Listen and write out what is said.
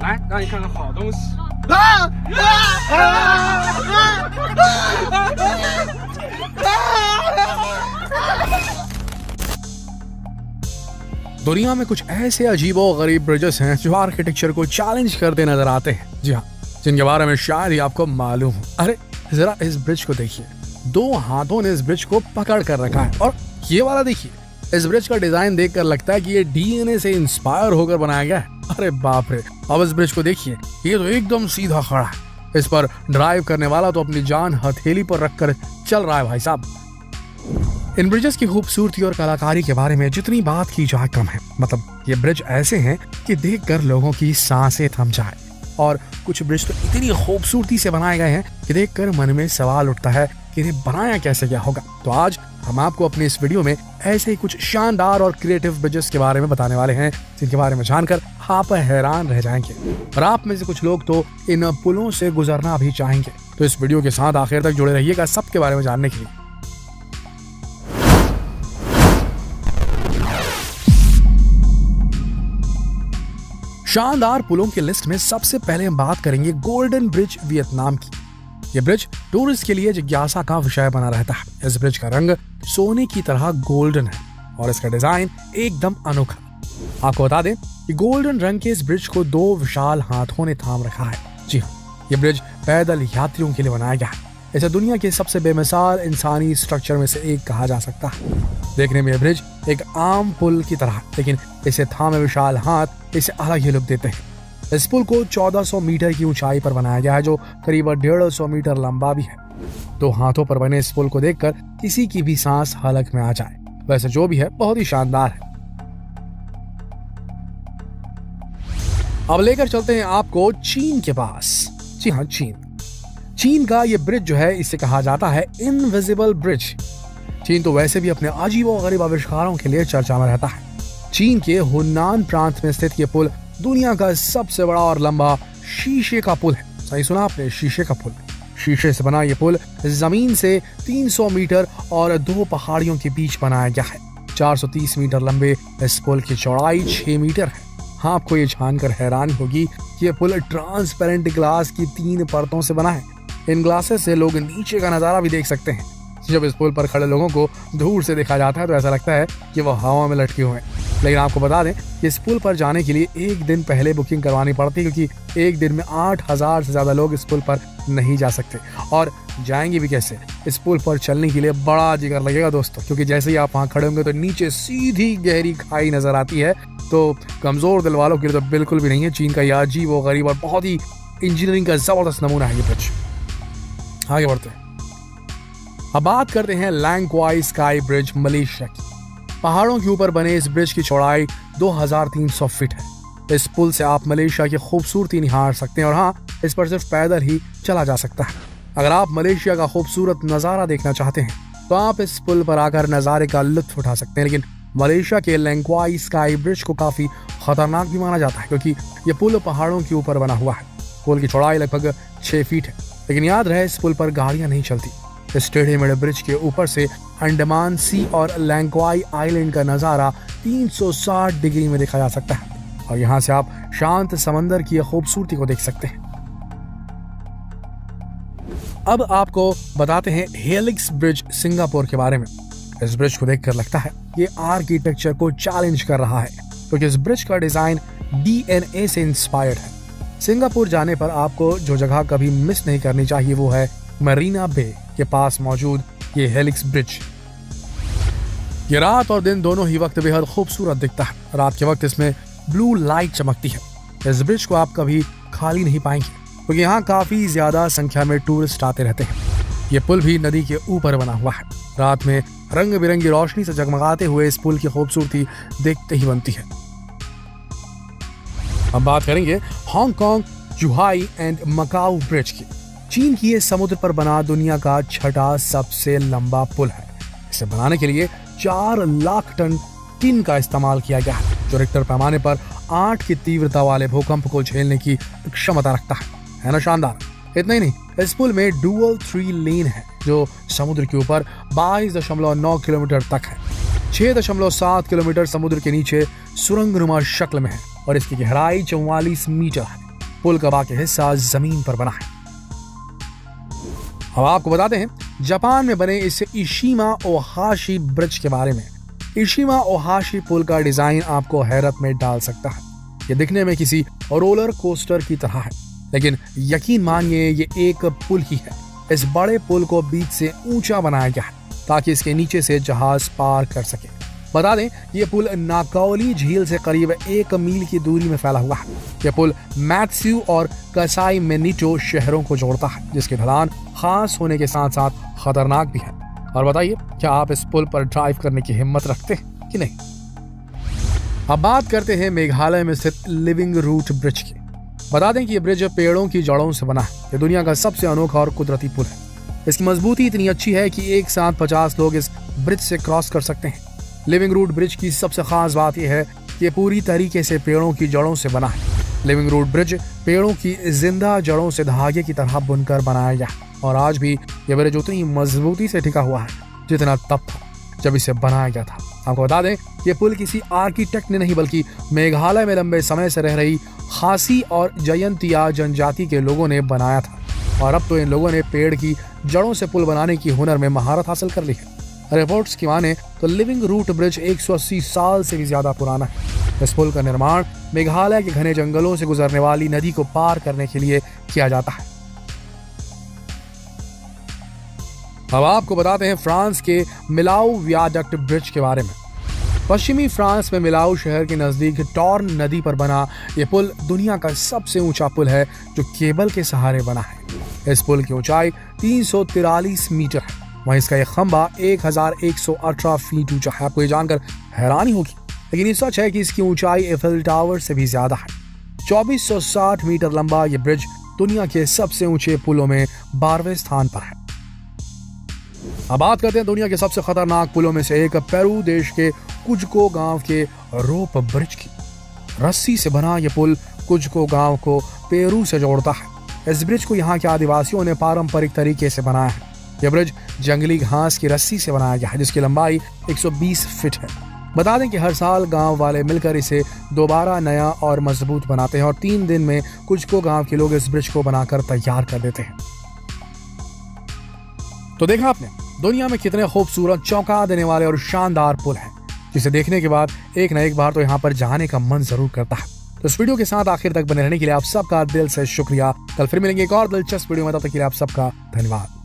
来，让你看个好东西。दुनिया में कुछ ऐसे अजीबो गरीब ब्रिजेस हैं जो आर्किटेक्चर को चैलेंज करते नजर आते हैं। जी हाँ, जिनके बारे में शायद ही आपको मालूम हो। अरे जरा इस ब्रिज को देखिए, 2 हाथों ने इस ब्रिज को पकड़ कर रखा है। और ये वाला देखिए, इस ब्रिज का डिजाइन देखकर लगता है कि ये डीएनए से इंस्पायर होकर बनाया गया है। अरे बाप रे, अब इस ब्रिज को देखिए, ये तो एकदम सीधा खड़ा है। इस पर ड्राइव करने वाला तो अपनी जान हथेली पर रखकर चल रहा है भाई साहब। इन ब्रिजेस की खूबसूरती और कलाकारी के बारे में जितनी बात की जाए कम है। मतलब ये ब्रिज ऐसे हैं कि देखकर लोगों की सांसें थम जाए। और कुछ ब्रिज तो इतनी खूबसूरती से बनाए गए हैं कि देखकर मन में सवाल उठता है कि इन्हें बनाया कैसे गया होगा। तो आज हम आपको अपने इस वीडियो में ऐसे ही कुछ शानदार और क्रिएटिव ब्रिजेस के बारे में बताने वाले हैं, जिनके बारे में जानकर आप हैरान रह जाएंगे। और आप में से कुछ लोग तो इन पुलों से गुजरना भी चाहेंगे। तो इस वीडियो के साथ आखिर तक जुड़े रहिएगा सबके बारे में जानने के लिए। शानदार पुलों की लिस्ट में सबसे पहले हम बात करेंगे गोल्डन ब्रिज वियतनाम की। ये ब्रिज टूरिस्ट के लिए जिज्ञासा का विषय बना रहता है। इस ब्रिज का रंग सोने की तरह गोल्डन है और इसका डिजाइन एकदम अनोखा। आपको बता दें कि गोल्डन रंग के इस ब्रिज को 2 विशाल हाथों ने थाम रखा है। जी हाँ, ये ब्रिज पैदल यात्रियों के लिए बनाया गया है। इसे दुनिया के सबसे बेमिसाल इंसानी स्ट्रक्चर में से एक कहा जा सकता है। देखने में यह ब्रिज एक आम पुल की तरह, लेकिन इसे थामे विशाल हाथ इसे अलग ही लुक देते हैं। इस पुल को 1400 मीटर की ऊंचाई पर बनाया गया है, जो करीब 150 मीटर लंबा भी है। 2 हाथों पर बने इस पुल को देखकर किसी की भी सांस हलक में आ जाए। वैसे जो भी है, बहुत ही शानदार है। अब लेकर चलते हैं आपको चीन के पास। जी हाँ, चीन का ये ब्रिज जो है, इसे कहा जाता है इनविजिबल ब्रिज। चीन तो वैसे भी अपने अजीब और गरीब आविष्कारों के लिए चर्चा में रहता है। चीन के हुन्नान प्रांत में स्थित ये पुल दुनिया का सबसे बड़ा और लंबा शीशे का पुल है। सही सुना आपने, शीशे का पुल। शीशे से बना ये पुल जमीन से 300 मीटर और 2 पहाड़ियों के बीच बनाया गया है। 430 मीटर लंबे इस पुल की चौड़ाई 6 मीटर है। हाँ, आपको ये जानकर हैरानी होगी कि ये पुल ट्रांसपेरेंट ग्लास की 3 परतों से बना है। इन ग्लासेस से लोग नीचे का नजारा भी देख सकते हैं। जब इस पुल पर खड़े लोगों को दूर से देखा जाता है तो ऐसा लगता है कि वह हवा में लटके हुए हैं। लेकिन आपको बता दें कि इस पुल पर जाने के लिए 1 दिन पहले बुकिंग करवानी पड़ती है, क्योंकि 1 दिन में 8000 से ज्यादा लोग इस पुल पर नहीं जा सकते। और जाएंगे भी कैसे? इस पुल पर चलने के लिए बड़ा जिगर लगेगा दोस्तों, क्योंकि जैसे ही आप वहाँ खड़े होंगे तो नीचे सीधी गहरी खाई नजर आती है। तो कमजोर दिल वालों के लिए तो बिल्कुल भी नहीं है। चीन का यह अजीब व गरीब और बहुत ही इंजीनियरिंग का जबरदस्त नमूना है ये ब्रिज। आगे बढ़ते हैं। अब बात करते हैं लैंक्वाई स्काई ब्रिज मलेशिया की। पहाड़ों के ऊपर बने इस ब्रिज की चौड़ाई 2300 फीट है। इस पुल से आप मलेशिया की खूबसूरती निहार सकते हैं। और हाँ, इस पर सिर्फ पैदल ही चला जा सकता है। अगर आप मलेशिया का खूबसूरत नजारा देखना चाहते हैं तो आप इस पुल पर आकर नजारे का लुत्फ उठा सकते हैं। लेकिन मलेशिया के लैंक्वाई स्काई ब्रिज को काफी खतरनाक भी माना जाता है, क्योंकि यह पुल पहाड़ों के ऊपर बना हुआ है। पुल की चौड़ाई लगभग 6 फीट है। लेकिन याद रहे, इस पुल पर गाड़ियां नहीं चलती। इस टेढ़े मेढ़े ब्रिज के ऊपर से अंडमान सी और लैंक्वाई आइलैंड का नजारा 360 डिग्री में देखा जा सकता है। और यहाँ से आप शांत समंदर की खूबसूरती को देख सकते हैं। अब आपको बताते हैं हेलिक्स ब्रिज सिंगापुर के बारे में। इस ब्रिज को देखकर लगता है ये आर्किटेक्चर को चैलेंज कर रहा है, क्योंकि इस ब्रिज का डिजाइन डीएनए से इंस्पायर्ड है। सिंगापुर जाने पर आपको जो जगह कभी मिस नहीं करनी चाहिए वो है मरीना बे के पास मौजूद ये हेलिक्स ब्रिज। ये रात और दिन दोनों ही वक्त बेहद खूबसूरत दिखता है। रात के वक्त इसमें ब्लू लाइट चमकती है। इस ब्रिज को आप कभी खाली नहीं पाएंगे, क्योंकि यहाँ काफी ज्यादा संख्या में टूरिस्ट आते रहते हैं। ये पुल भी नदी के ऊपर बना हुआ है। रात में रंग बिरंगी रोशनी से जगमगाते हुए इस पुल की खूबसूरती देखते ही बनती है। अब बात करेंगे हांगकांग, जुहाई एंड मकाऊ ब्रिज की। चीन की ये समुद्र पर बना दुनिया का 6ठा सबसे लंबा पुल है। इसे बनाने के लिए 4 लाख टन टिन का इस्तेमाल किया गया है, जो रिक्टर पैमाने पर 8 की तीव्रता वाले भूकंप को झेलने की क्षमता रखता है ना शानदार। इतना ही नहीं, इस पुल में डुअल 3 लेन है, जो समुद्र के ऊपर 22.9 किलोमीटर तक है। 6.7 किलोमीटर समुद्र के नीचे सुरंगनुमा शक्ल में है। और इसकी गहराई 44 मीटर है। पुल का बाकी हिस्सा जमीन पर बना है। अब आपको बताते हैं जापान में बने इस इशिमा ओहाशी ब्रिज के बारे में। इशिमा ओहाशी पुल का डिजाइन आपको हैरत में डाल सकता है। ये दिखने में किसी रोलर कोस्टर की तरह है, लेकिन यकीन मानिए ये एक पुल ही है। इस बड़े पुल को बीच से ऊंचा बनाया गया है ताकि इसके नीचे से जहाज पार कर सके। बता दें ये पुल नाकाओली झील से करीब 1 मील की दूरी में फैला हुआ है। यह पुल मैत्स्यू और कसाई मेनिटो शहरों को जोड़ता है, जिसकी ढलान खास होने के साथ साथ खतरनाक भी है। और बताइए क्या आप इस पुल पर ड्राइव करने की हिम्मत रखते हैं कि नहीं? अब बात करते हैं मेघालय में स्थित लिविंग रूट ब्रिज की। बता दें कि यह ब्रिज पेड़ों की जड़ों से बना है। यह दुनिया का सबसे अनोखा और कुदरती पुल है। इसकी मजबूती इतनी अच्छी है कि एक साथ 50 लोग इस ब्रिज से क्रॉस कर सकते हैं। लिविंग रूट ब्रिज की सबसे खास बात यह है कि पूरी तरीके से पेड़ों की जड़ों से बना है। लिविंग रूट ब्रिज पेड़ों की जिंदा जड़ों से धागे की तरह बुनकर बनाया गया है और आज भी यह ब्रिज उतनी मजबूती से टिका हुआ है जितना तब था जब इसे बनाया गया था। आपको बता दें ये पुल किसी आर्किटेक्ट ने नहीं बल्कि मेघालय में लंबे समय से रह रही खासी और जयंतिया जनजाति के लोगों ने बनाया था और अब तो इन लोगों ने पेड़ की जड़ों से पुल बनाने की हुनर में महारत हासिल कर ली है। रिपोर्ट्स की माने तो लिविंग रूट ब्रिज 180 साल से भी ज्यादा पुराना है। इस पुल का निर्माण मेघालय के घने जंगलों से गुजरने वाली नदी को पार करने के लिए किया जाता है। अब आपको बताते हैं फ्रांस के मिलाऊ वियाडक्ट ब्रिज के बारे में। पश्चिमी फ्रांस में मिलाऊ शहर के नजदीक टॉर्न नदी पर बना यह पुल दुनिया का सबसे ऊंचा पुल है जो केबल के सहारे बना है। इस पुल की ऊंचाई 343 मीटर है। वहीं इसका यह खंबा 1118 फीट ऊंचा है। आपको ये जानकर हैरानी होगी, लेकिन ये सच है कि इसकी ऊंचाई एफिल टावर से भी ज्यादा है। 2460 मीटर लंबा यह ब्रिज दुनिया के सबसे ऊंचे पुलों में 12वें स्थान पर है। अब बात करते हैं दुनिया के सबसे खतरनाक पुलों में से एक पेरू देश के कुजको गांव के रोप ब्रिज की। रस्सी से बना यह पुल कुजको गांव को पेरू से जोड़ता है। इस ब्रिज को यहाँ के आदिवासियों ने पारंपरिक तरीके से बनाया है। यह ब्रिज जंगली घास की रस्सी से बनाया गया है जिसकी लंबाई 120 फीट है। बता दें कि हर साल गांव वाले मिलकर इसे दोबारा नया और मजबूत बनाते हैं और 3 दिन में कुजको गांव के लोग इस ब्रिज को बनाकर तैयार कर देते हैं। तो देखा आपने दुनिया में कितने खूबसूरत, चौंका देने वाले और शानदार पुल हैं, जिसे देखने के बाद एक न एक बार तो यहाँ पर जाने का मन जरूर करता है। तो इस वीडियो के साथ आखिर तक बने रहने के लिए आप सबका दिल से शुक्रिया। कल फिर मिलेंगे एक और दिलचस्प वीडियो में, तब तक के लिए आप सबका धन्यवाद।